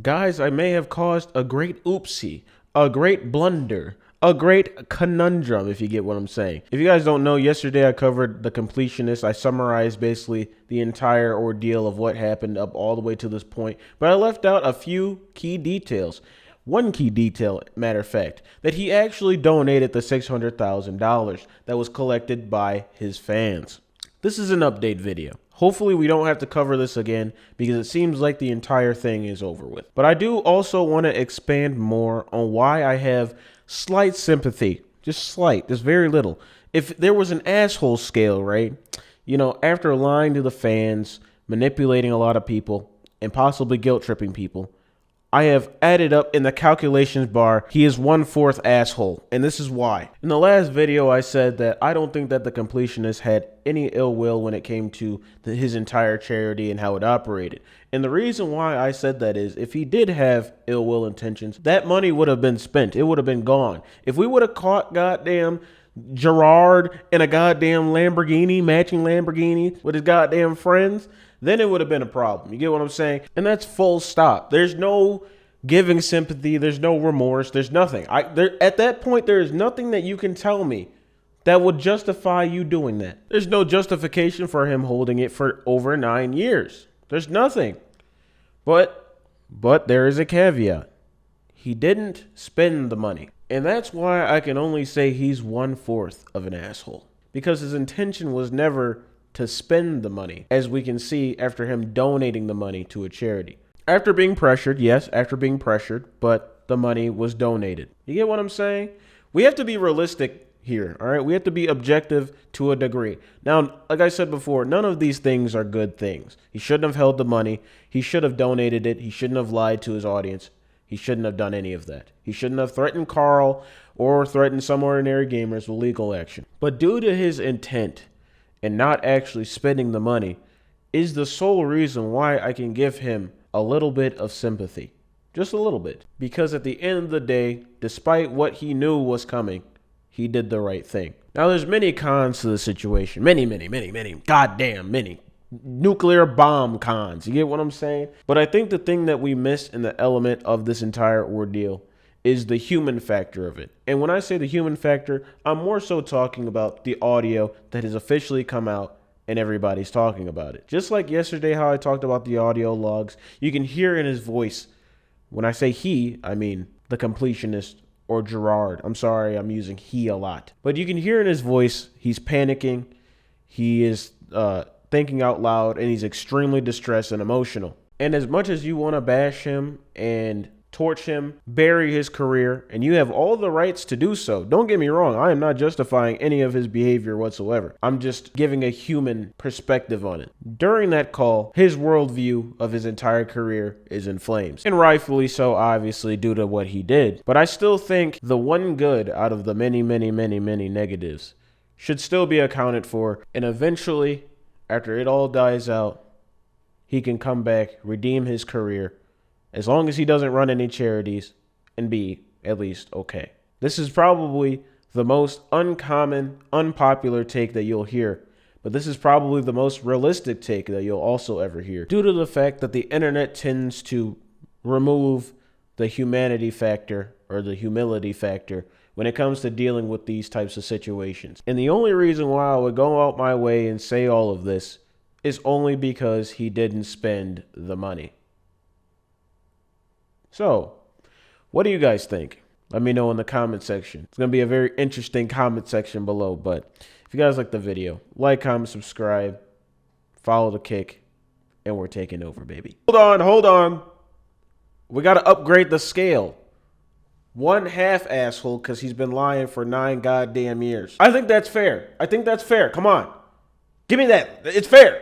Guys, I may have caused a great oopsie, a great blunder, a great conundrum, if you get what I'm saying. If you guys don't know, yesterday I covered the Completionist. I summarized basically the entire ordeal of what happened up all the way to this point, but I left out a few key details. One key detail, matter of fact, that he actually donated the $600,000 that was collected by his fans. This is an update video. Hopefully we don't have to cover this again because it seems like the entire thing is over with. But I do also want to expand more on why I have slight sympathy, just slight, just very little. If there was an asshole scale, right? You know, after lying to the fans, manipulating a lot of people, and possibly guilt tripping people, I have added up in the calculations bar, he is 1/4 asshole, and this is why. In the last video, I said that I don't think that the Completionist had any ill will when it came to his entire charity and how it operated. And the reason why I said that is, if he did have ill will intentions, that money would have been spent. It would have been gone. If we would have caught goddamn Gerard in a goddamn Lamborghini, matching Lamborghini with his goddamn friends, then it would have been a problem. You get what I'm saying? And that's full stop. There's no giving sympathy. There's no remorse. There's nothing. At that point, there is nothing that you can tell me that would justify you doing that. There's no justification for him holding it for over 9 years. There's nothing. But there is a caveat. He didn't spend the money. And that's why I can only say he's 1/4 of an asshole. Because his intention was never to spend the money, as we can see after him donating the money to a charity. After being pressured, yes, after being pressured, but the money was donated. You get what I'm saying? We have to be realistic here, all right? We have to be objective to a degree. Now, like I said before, none of these things are good things. He shouldn't have held the money. He should have donated it. He shouldn't have lied to his audience. He shouldn't have done any of that. He shouldn't have threatened Carl or threatened some ordinary gamers with legal action. But due to his intent and not actually spending the money is the sole reason why I can give him a little bit of sympathy. Just a little bit. Because at the end of the day, despite what he knew was coming, he did the right thing. Now, there's many cons to the situation. Many, goddamn many. Nuclear bomb cons. You get what I'm saying? But I think the thing that we missed in the element of this entire ordeal is the human factor of it. And when I say the human factor, I'm more so talking about the audio that has officially come out and everybody's talking about it. Just like yesterday how I talked about the audio logs, you can hear in his voice. When I say he, I mean the Completionist or Gerard. I'm sorry, I'm using he a lot. But you can hear in his voice, he's panicking. He is thinking out loud, and he's extremely distressed and emotional. And as much as you want to bash him and torch him, bury his career, and you have all the rights to do so. Don't get me wrong, I am not justifying any of his behavior whatsoever. I'm just giving a human perspective on it. During that call, his worldview of his entire career is in flames. And rightfully so, obviously, due to what he did. But I still think the one good out of the many negatives should still be accounted for. And eventually, after it all dies out, he can come back, redeem his career, as long as he doesn't run any charities and be at least okay. This is probably the most uncommon, unpopular take that you'll hear, but this is probably the most realistic take that you'll also ever hear, due to the fact that the internet tends to remove the humanity factor or the humility factor when it comes to dealing with these types of situations. And the only reason why I would go out my way and say all of this is only because he didn't spend the money. So, what do you guys think? Let me know in the comment section. It's going to be a very interesting comment section below. But if you guys like the video, like, comment, subscribe, follow the kick, and we're taking over, baby. Hold on. We got to upgrade the scale. 1/2 asshole because he's been lying for 9 goddamn years. I think that's fair. Come on. Give me that. It's fair.